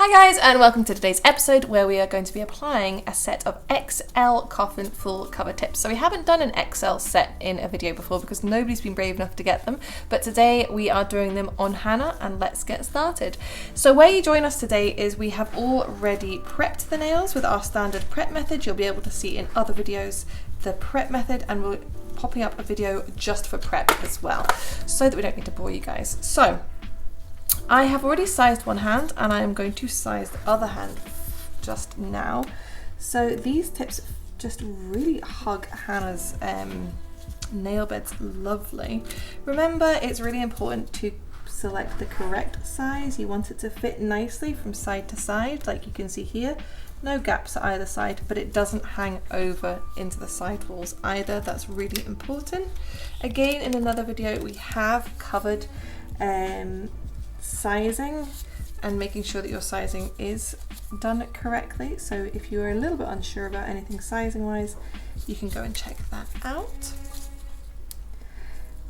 Hi guys, and welcome to today's episode where we are going to be applying a set of XL Coffin full cover tips. So we haven't done an XL set in a video before because nobody's been brave enough to get them, but today we are doing them on Hannah, and let's get started. So where you join us today is we have already prepped the nails with our standard prep method. You'll be able to see in other videos the prep method, and we're popping up a video just for prep as well so that we don't need to bore you guys. So I have already sized one hand and I am going to size the other hand just now. So these tips just really hug Hannah's nail beds lovely. Remember, it's really important to select the correct size. You want it to fit nicely from side to side, like you can see here. No gaps at either side, but it doesn't hang over into the side walls either. That's really important. Again, in another video we have covered sizing and making sure that your sizing is done correctly. So if you are a little bit unsure about anything sizing wise, you can go and check that out.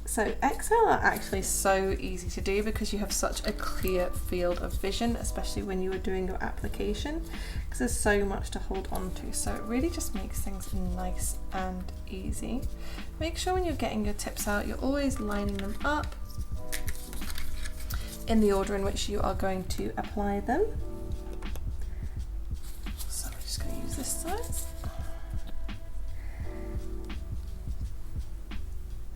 So XL are actually so easy to do because you have such a clear field of vision, especially when you are doing your application, because there's so much to hold on to. So it really just makes things nice and easy. Make sure when you're getting your tips out, you're always lining them up in the order in which you are going to apply them. So we're just going to use this size.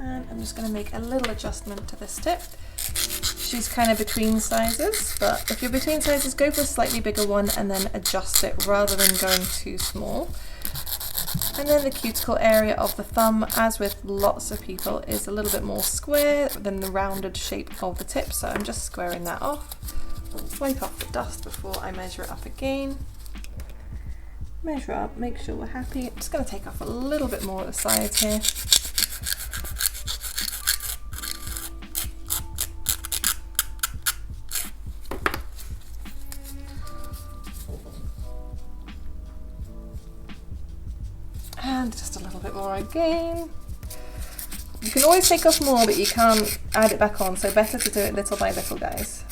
And I'm just going to make a little adjustment to this tip. She's kind of between sizes, but if you're between sizes, go for a slightly bigger one and then adjust it rather than going too small. And then the cuticle area of the thumb, as with lots of people, is a little bit more square than the rounded shape of the tip, so I'm just squaring that off. Wipe off the dust before I measure it up again. Measure up, make sure we're happy. I'm just going to take off a little bit more at the sides here. And just a little bit more again. You can always take off more, but you can't add it back on, so better to do it little by little, guys.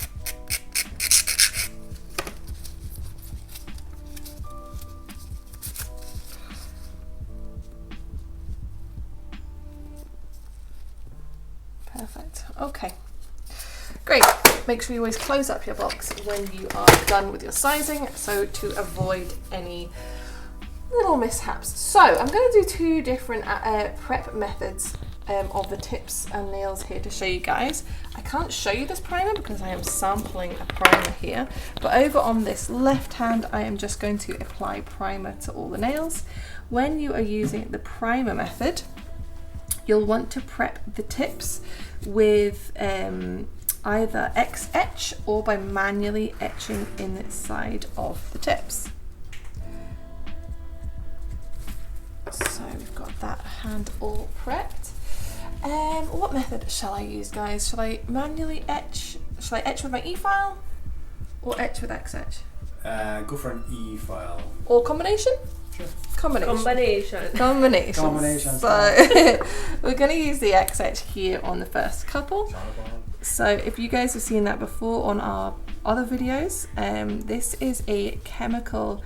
Perfect. Okay. Great. Make sure you always close up your box when you are done with your sizing, so to avoid any little mishaps. So I'm going to do two different prep methods of the tips and nails here to show you guys. I can't show you this primer because I am sampling a primer here, but over on this left hand I am just going to apply primer to all the nails. When you are using the primer method, you'll want to prep the tips with either Etch or by manually etching inside of the tips. So we've got that hand all prepped. What method shall I use, guys? Shall I manually etch? Shall I etch with my E-file or etch with X-Etch? Go for an E-file. Or combination? Sure. Combination. So we're going to use the X-Etch here on the first couple. So if you guys have seen that before on our other videos, this is a chemical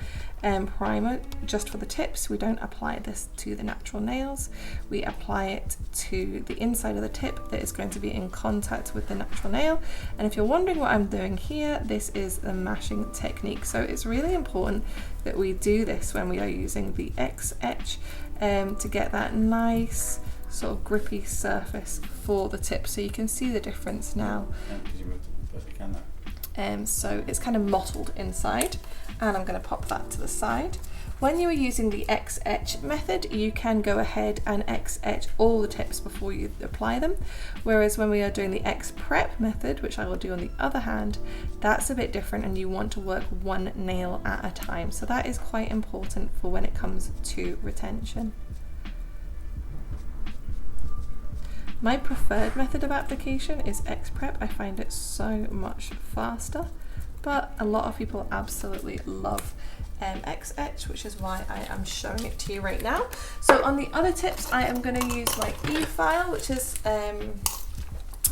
primer just for the tips. We don't apply this to the natural nails. We apply it to the inside of the tip that is going to be in contact with the natural nail. And if you're wondering what I'm doing here, this is the mashing technique. So it's really important that we do this when we are using the X-Etch to get that nice sort of grippy surface for the tip. So you can see the difference now. So it's kind of mottled inside, and I'm going to pop that to the side. When you are using the X-Etch method, you can go ahead and X-Etch all the tips before you apply them, whereas when we are doing the X-Prep method, which I will do on the other hand, that's a bit different and you want to work one nail at a time. So that is quite important for when it comes to retention. My preferred method of application is X-Prep. I find it so much faster, but a lot of people absolutely love X-Etch, which is why I am showing it to you right now. So on the other tips, I am going to use my E-file, which is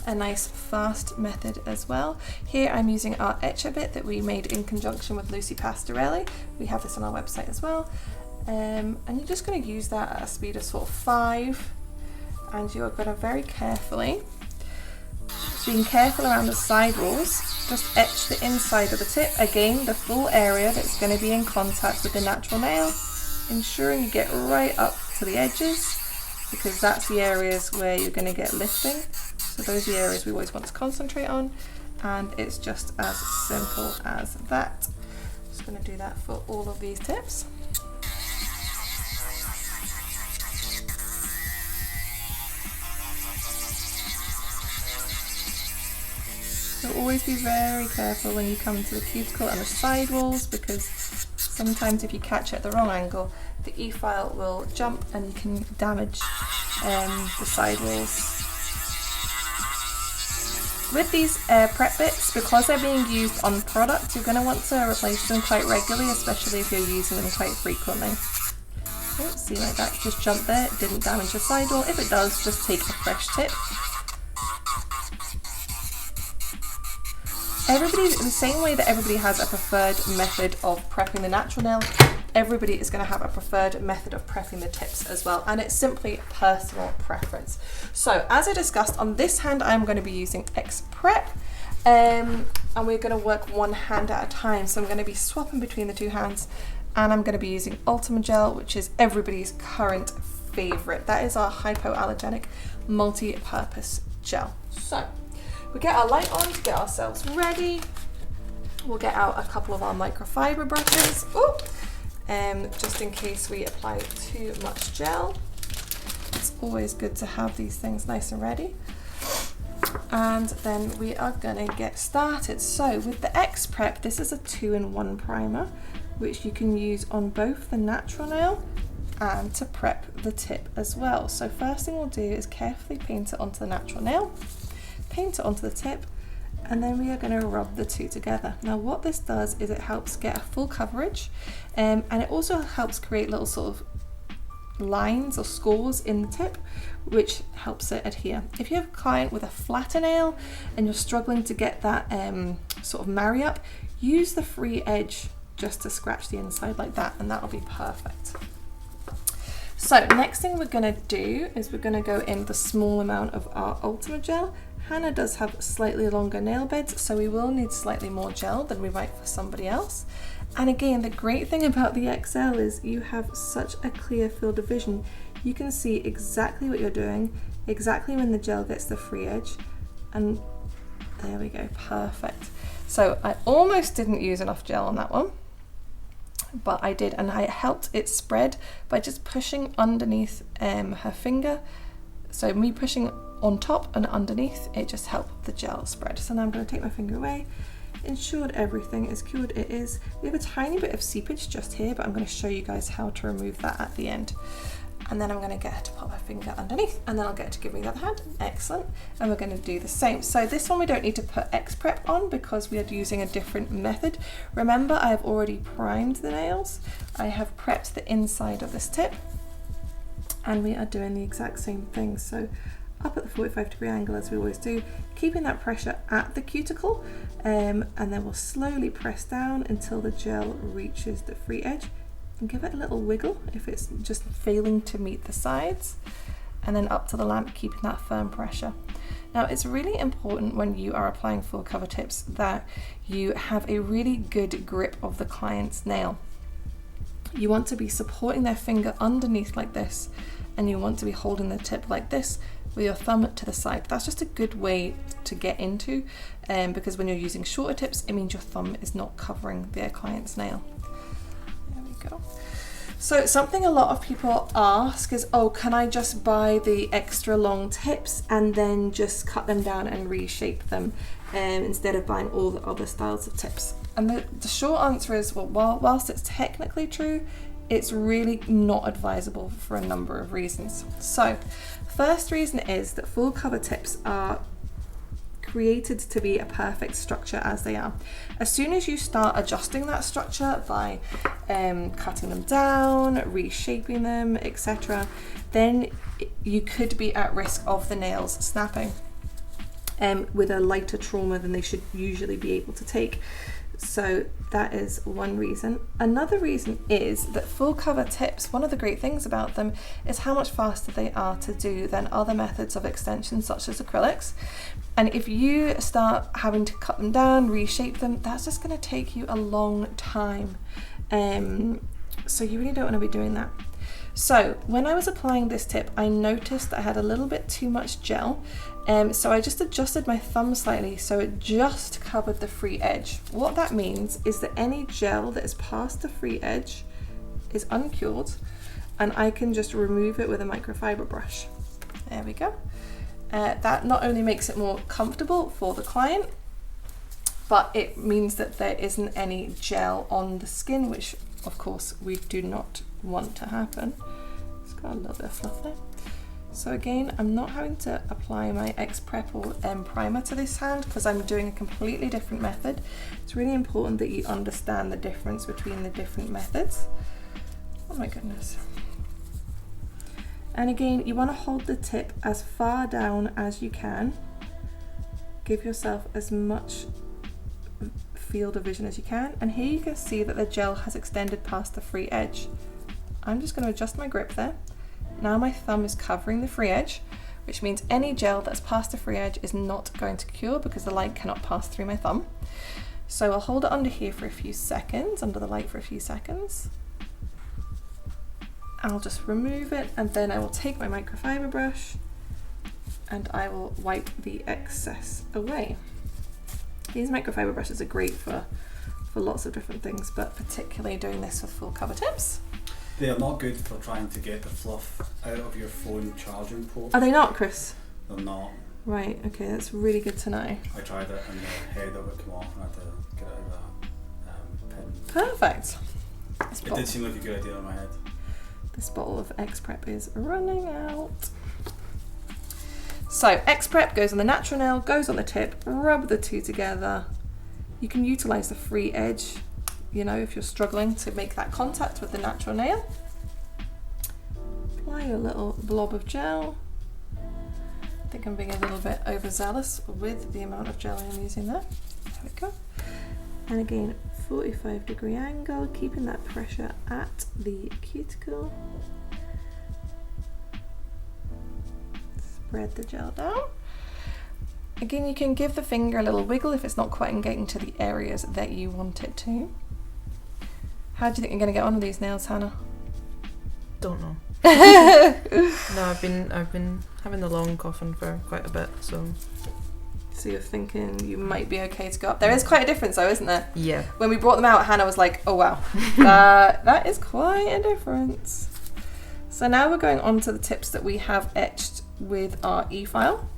a nice fast method as well. Here I'm using our Etcher bit that we made in conjunction with Lucy Pastorelli. We have this on our website as well. And you're just going to use that at a speed of sort of 5, and you're going to very carefully, being careful around the side walls, just etch the inside of the tip, again the full area that's going to be in contact with the natural nail, ensuring you get right up to the edges, because that's the areas where you're going to get lifting. So those are the areas we always want to concentrate on, and it's just as simple as that. Just going to do that for all of these tips. So always be very careful when you come to the cuticle and the side walls, because sometimes if you catch it at the wrong angle, the e-file will jump and you can damage the side walls. With these prep bits, because they're being used on product, you're going to want to replace them quite regularly, especially if you're using them quite frequently. Oh, see, like that just jumped there, it didn't damage the side wall. If it does, just take a fresh tip. Everybody, in the same way that everybody has a preferred method of prepping the natural nail, everybody is going to have a preferred method of prepping the tips as well, and it's simply personal preference. So as I discussed, on this hand I'm going to be using X Prep, and we're going to work one hand at a time. So I'm going to be swapping between the two hands, and I'm going to be using Ultima Gel, which is everybody's current favorite. That is our hypoallergenic multi-purpose gel. So we get our light on to get ourselves ready. We'll get out a couple of our microfiber brushes, just in case we apply too much gel. It's always good to have these things nice and ready. And then we are going to get started. So with the X Prep, this is a 2-in-1 primer, which you can use on both the natural nail and to prep the tip as well. So first thing we'll do is carefully paint it onto the natural nail, paint it onto the tip, and then we are going to rub the two together. Now what this does is it helps get a full coverage, and it also helps create little sort of lines or scores in the tip, which helps it adhere. If you have a client with a flatter nail and you're struggling to get that sort of marry up, use the free edge just to scratch the inside like that, and that'll be perfect. So next thing we're going to do is we're going to go in the small amount of our Ultima Gel. Hannah does have slightly longer nail beds, so we will need slightly more gel than we might for somebody else. And again, the great thing about the XL is you have such a clear field of vision. You can see exactly what you're doing, exactly when the gel gets the free edge, and there we go, perfect. So I almost didn't use enough gel on that one, but I did, and I helped it spread by just pushing underneath her finger. So me pushing on top and underneath, it just helped the gel spread. So now I'm going to take my finger away, ensured everything is cured. It is. We have a tiny bit of seepage just here, but I'm going to show you guys how to remove that at the end. And then I'm going to get her to pop her finger underneath, and then I'll get her to give me the other hand. Excellent. And we're going to do the same. So this one we don't need to put X Prep on because we are using a different method. Remember, I have already primed the nails. I have prepped the inside of this tip, and we are doing the exact same thing. So up at the 45-degree angle as we always do, keeping that pressure at the cuticle, and then we'll slowly press down until the gel reaches the free edge, and give it a little wiggle if it's just failing to meet the sides, and then up to the lamp, keeping that firm pressure. Now it's really important when you are applying full cover tips that you have a really good grip of the client's nail. You want to be supporting their finger underneath like this, and you want to be holding the tip like this with your thumb to the side. That's just a good way to get into, because when you're using shorter tips, it means your thumb is not covering their client's nail. There we go. So something a lot of people ask is, oh, can I just buy the extra long tips and then just cut them down and reshape them instead of buying all the other styles of tips? And the short answer is, well, whilst it's technically true, it's really not advisable for a number of reasons. So first reason is that full cover tips are created to be a perfect structure as they are. As soon as you start adjusting that structure by cutting them down, reshaping them, etc., then you could be at risk of the nails snapping. with a lighter trauma than they should usually be able to take. So that is one reason. Another reason is that full cover tips, one of the great things about them is how much faster they are to do than other methods of extension such as acrylics. And if you start having to cut them down, reshape them, that's just going to take you a long time. So you really don't want to be doing that. So when I was applying this tip, I noticed that I had a little bit too much gel. So I just adjusted my thumb slightly so it just covered the free edge. What that means is that any gel that is past the free edge is uncured, and I can just remove it with a microfiber brush. There we go. That not only makes it more comfortable for the client, but it means that there isn't any gel on the skin, which of course we do not want to happen. It's got a little bit of fluff there. So again, I'm not having to apply my X Prep or primer to this hand because I'm doing a completely different method. It's really important that you understand the difference between the different methods. Oh my goodness. And again, you want to hold the tip as far down as you can. Give yourself as much field of vision as you can. And here you can see that the gel has extended past the free edge. I'm just going to adjust my grip there. Now my thumb is covering the free edge, which means any gel that's past the free edge is not going to cure because the light cannot pass through my thumb. So I'll hold it under here for a few seconds, under the light for a few seconds. I'll just remove it, and then I will take my microfiber brush and I will wipe the excess away. These microfiber brushes are great for lots of different things, but particularly doing this with full cover tips. They are not good for trying to get the fluff out of your phone charging port. Are they not, Chris? They're not. Right, okay, that's really good to know. I tried it and the head of it came off and I had to get it out of that pin. Perfect. It did seem like a good idea in my head. This bottle of X Prep is running out. So X Prep goes on the natural nail, goes on the tip, rub the two together. You can utilize the free edge, you know, if you're struggling to make that contact with the natural nail. Apply a little blob of gel. I think I'm being a little bit overzealous with the amount of gel I'm using there. There we go. And again, 45-degree angle, keeping that pressure at the cuticle. Spread the gel down. Again, you can give the finger a little wiggle if it's not quite getting to the areas that you want it to. How do you think you're going to get on with these nails, Hannah? Don't know. No, I've been having the long coffin for quite a bit, so. So you're thinking you might be okay to go up. There is quite a difference though, isn't there? Yeah. When we brought them out, Hannah was like, oh wow, that is quite a difference. So now we're going on to the tips that we have etched with our e-file.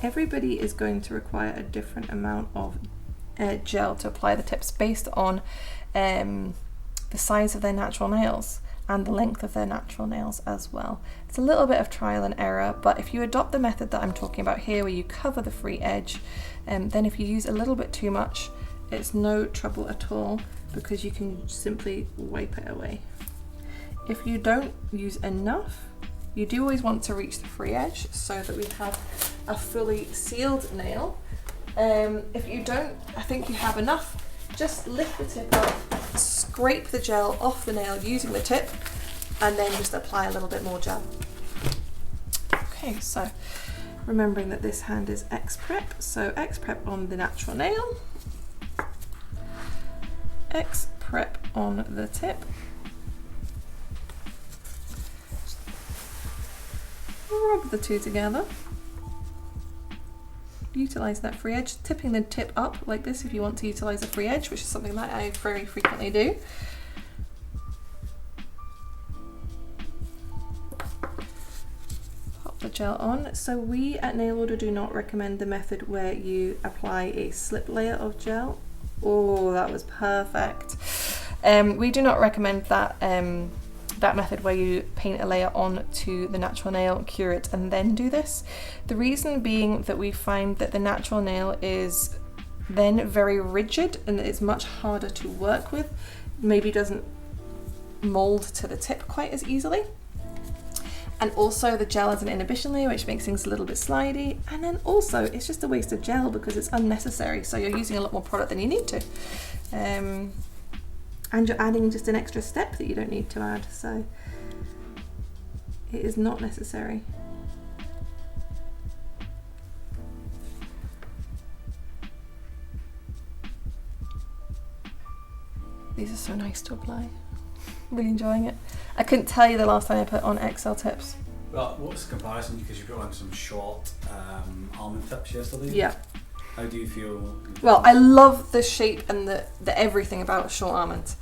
Everybody is going to require a different amount of gel to apply the tips based on the size of their natural nails and the length of their natural nails as well. It's a little bit of trial and error, but if you adopt the method that I'm talking about here where you cover the free edge, then if you use a little bit too much, it's no trouble at all because you can simply wipe it away. If you don't use enough, you do always want to reach the free edge so that we have a fully sealed nail. If you don't, I think you have enough. Just lift the tip up, scrape the gel off the nail using the tip, and then just apply a little bit more gel. Okay, so remembering that this hand is X Prep, so X Prep on the natural nail, X Prep on the tip, rub the two together. Utilize that free edge, tipping the tip up like this if you want to utilize a free edge, which is something that I very frequently do. Pop the gel on. So we at Nail Order do not recommend the method where you apply a slip layer of gel. Oh, that was perfect. We do not recommend that that method where you paint a layer on to the natural nail, cure it, and then do this. The reason being that we find that the natural nail is then very rigid and it's much harder to work with. Maybe doesn't mold to the tip quite as easily. And also the gel has an inhibition layer, which makes things a little bit slidey. And then also it's just a waste of gel because it's unnecessary. So you're using a lot more product than you need to. And you're adding just an extra step that you don't need to add. So it is not necessary. These are so nice to apply. Really enjoying it. I couldn't tell you the last time I put on XL tips. Well, what's the comparison? Because you put on some short almond tips yesterday. Yeah. How do you feel? Well, I love the shape and the everything about short almonds.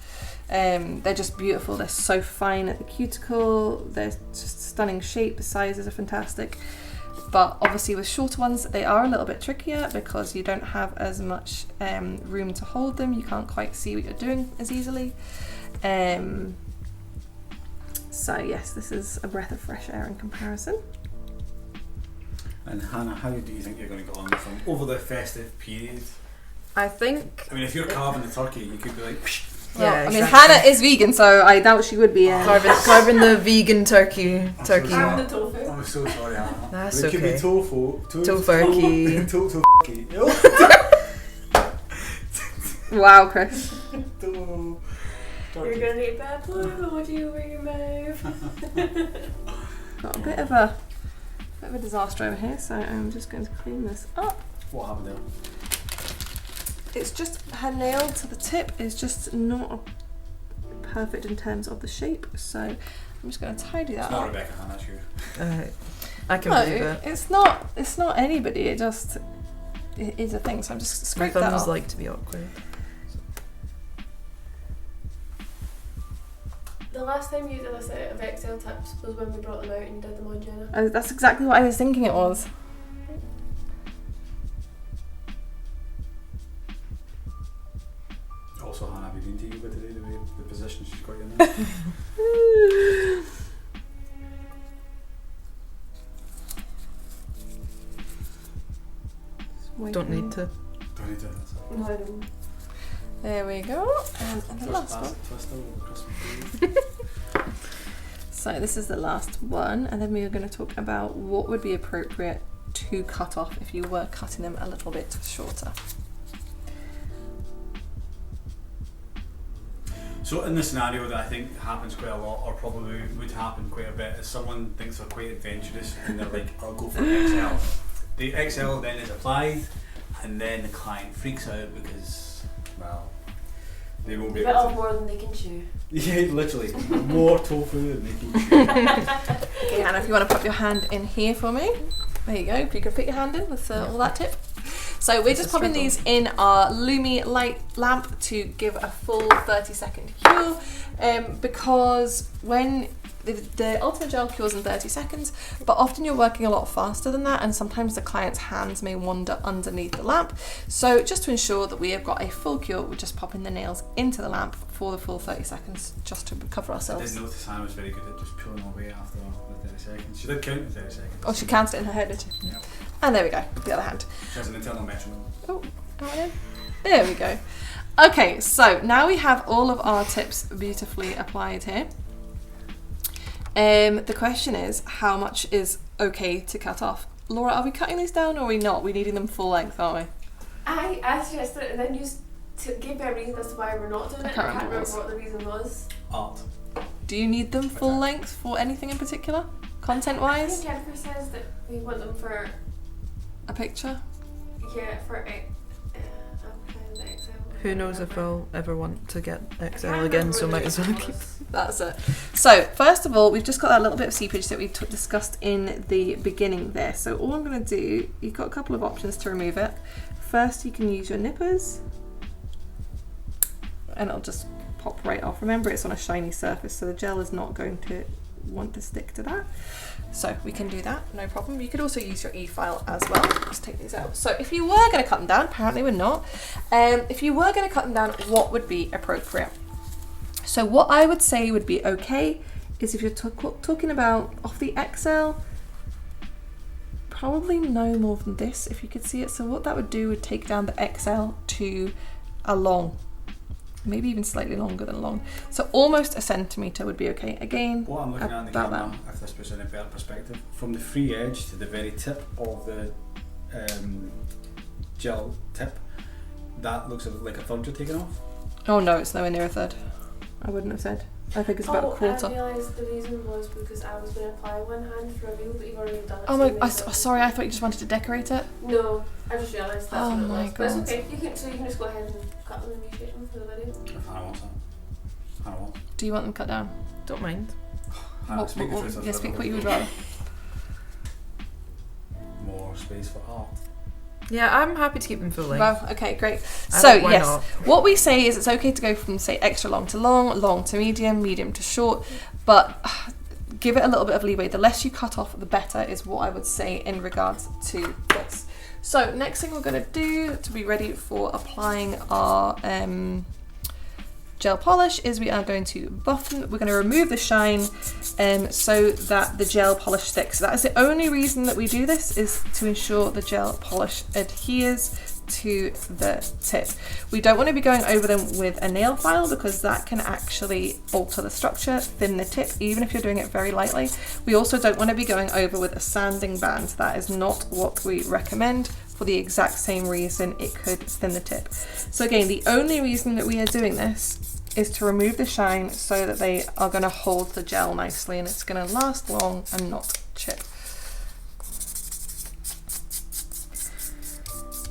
They're just beautiful. They're so fine at the cuticle. They're just stunning shape. The sizes are fantastic. But obviously with shorter ones, they are a little bit trickier because you don't have as much room to hold them. You can't quite see what you're doing as easily. So yes, this is a breath of fresh air in comparison. And Hannah, how do you think you're going to get on with them over the festive period? I think. I mean, if you're carving the turkey, you could be like. Well, Yeah, I mean, exactly. Hannah is vegan, so I doubt she would be. Carving the vegan turkey. I'm so Turkey. sorry. the tofu. I'm so sorry, Hannah. That's But it could be okay. tofu. Tofurkey. Wow, Chris. You're gonna need bad blood. What do you bring your mouth? Got a bit of a disaster over here, so I'm just going to clean this up. What happened there? It's just her nail to the tip is just not perfect in terms of the shape, so I'm just going to tidy that It's not up. Rebecca, Hannah, it's you. I can No, believe it. it's not anybody. It is a thing. So I'm just My scrape that thumbs off. like to be awkward. The last time you did a set of XL tips was when we brought them out and you did them on Jenna. That's exactly what I was thinking it was. Also, Hannah, have you been to Eva today, the position she's got you in there? Don't need to. Don't need to. That's it. No, I don't. There we go. And the last one. Twister over Christmas Eve. So this is the last one, and then we are going to talk about what would be appropriate to cut off if you were cutting them a little bit shorter. So in the scenario that I think happens quite a lot, or probably would happen quite a bit, is someone thinks they're quite adventurous and they're like, I'll go for XL. The XL then is applied, and then the client freaks out because, well, they won't be Bit able off to. more than they can chew. Yeah, literally. More tofu than they can chew. Okay, Hannah, if you want to pop your hand in here for me. There you go. If you can fit your hand in with all that tip. So we're just popping these in our Lumi light lamp to give a full 30-second cure, because when the ultimate gel cures in 30 seconds, but often you're working a lot faster than that, and sometimes the client's hands may wander underneath the lamp. So just to ensure that we have got a full cure, we're just popping the nails into the lamp for the full 30 seconds just to recover I ourselves. did notice Hannah was very good at just pulling away after the 30 seconds. She did count the 30 seconds. Oh, she counts it in her head, did she? Yeah. And there we go, the other hand. She has an internal metronome. Oh, out in. There we go. Okay, so now we have all of our tips beautifully applied here. The question is, how much is okay to cut off? Laura, are we cutting these down or are we not? We're needing them full length, aren't we? I suggested it and then you gave me a reason as to why we're not doing it. I can't remember what it was. what the reason was. Art. Do you need them full length for anything in particular? I Content-wise? think Jennifer says that we want them for, A picture? yeah, for I'm trying the XL. Who knows if I'll ever want to get I XL can't again, remember so what might the as well reason keep. was. That's it. So, first of all, we've just got that little bit of seepage that we discussed in the beginning there. So all I'm going to do, you've got a couple of options to remove it. First, you can use your nippers, and it'll just pop right off. Remember, it's on a shiny surface, so the gel is not going to want to stick to that. So we can do that, no problem. You could also use your e-file as well. Just take these out. So if you were going to cut them down, apparently we're not. If you were going to cut them down, what would be appropriate? So what I would say would be okay is if you're talking about off the XL, probably no more than this, if you could see it. So what that would do would take down the XL to a long. maybe even slightly longer than long. So almost a centimetre would be okay. Again, What I'm looking at in the about camera, if this puts it in a better perspective, from the free edge to the very tip of the gel tip, that looks like a third you're taking off. Oh no, it's nowhere near a third. I wouldn't have said. I think it's about a quarter. I realised the reason was because I was going to apply one hand for a reveal, but you've already done it. Oh my, sorry, I thought you just wanted to decorate it. No, I just realised that's Oh what it my was. But God. it's okay, you can just go ahead and cut them and reshape them for the video. If Hannah wants that. Hannah wants. Do you want them cut down? Don't mind. Hannah, speak the truth. Yeah, speak what you would rather. More space for art. Yeah, I'm happy to keep them full length. Well, okay, great. I So don't- why yes, not? what we say is it's okay to go from say extra long to long, long to medium, medium to short, but give it a little bit of leeway. The less you cut off, the better is what I would say in regards to this. So next thing we're going to do to be ready for applying our gel polish is we are going to buffen. We're going to remove the shine so that the gel polish sticks. That is the only reason that we do this, is to ensure the gel polish adheres to the tip. We don't want to be going over them with a nail file because that can actually alter the structure, thin the tip, even if you're doing it very lightly. We also don't want to be going over with a sanding band. That is not what we recommend, for the exact same reason it could thin the tip. So again, the only reason that we are doing this is to remove the shine so that they are going to hold the gel nicely and it's going to last long and not chip.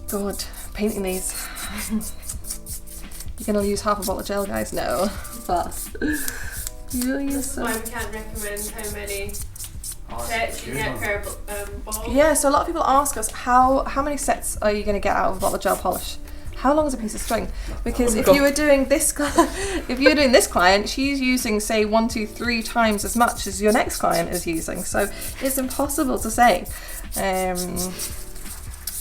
God, painting these. You're going to use half a bottle of gel, guys? No, but you'll use This is some. why we can't recommend how many Oh, sets you get per bottle. Yeah, so a lot of people ask us, how many sets are you going to get out of a bottle of gel polish? How long is a piece of string? Because if you were doing this, if you're doing this client, she's using say 1, 2, 3 times as much as your next client is using. So it's impossible to say.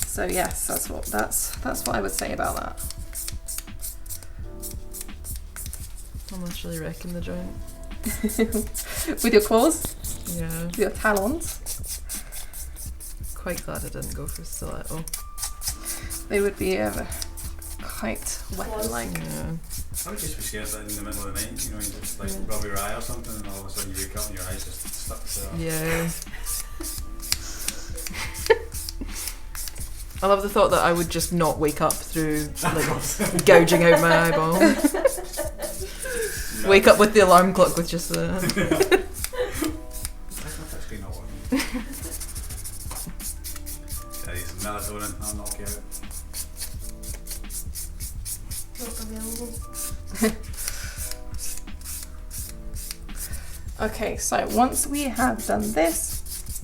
So yes, that's what I would say about that. I'm actually wrecking the joint. With your claws, Yeah. with your talons, Quite glad I didn't go for stiletto. they would be quite weapon-like. Yeah. I would just be scared that in the middle of the night, you know, you just like rub your eye or something and all of a sudden you wake up and your eyes just stuck to Yeah. I love the thought that I would just not wake up through like gouging out my eyeball. No. Wake up with the alarm clock with just the. That's actually not what I mean. Yeah, these melatonin, I'll knock you out. Not available. Okay, so once we have done this,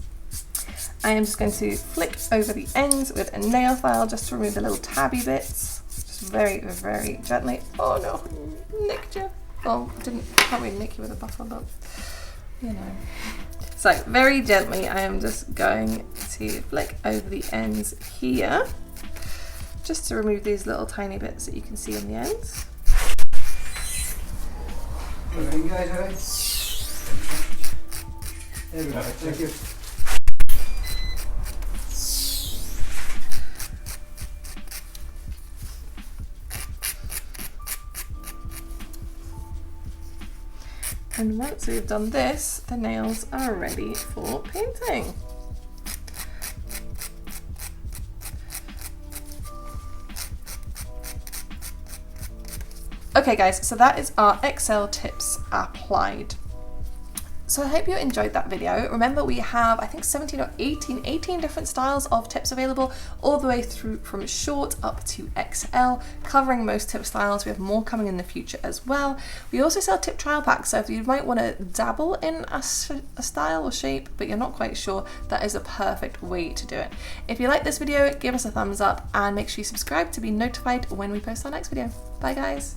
I am just going to flick over the ends with a nail file just to remove the little tabby bits, just very, very gently. Oh no, nicked you. Well, can't really nick you with a buffer, but you know. So very gently, I am just going to flick over the ends here, just to remove these little tiny bits that you can see on the ends. Everything guys, alright? There we go, thank you. And once we've done this, the nails are ready for painting. Okay guys, so that is our XL tips applied. So I hope you enjoyed that video. Remember, we have I think 17 or 18 different styles of tips available, all the way through from short up to XL, covering most tip styles. We have more coming in the future as well. We also sell tip trial packs, so if you might want to dabble in a style or shape but you're not quite sure, that is a perfect way to do it. If you like this video, give us a thumbs up and make sure you subscribe to be notified when we post our next video. Bye guys.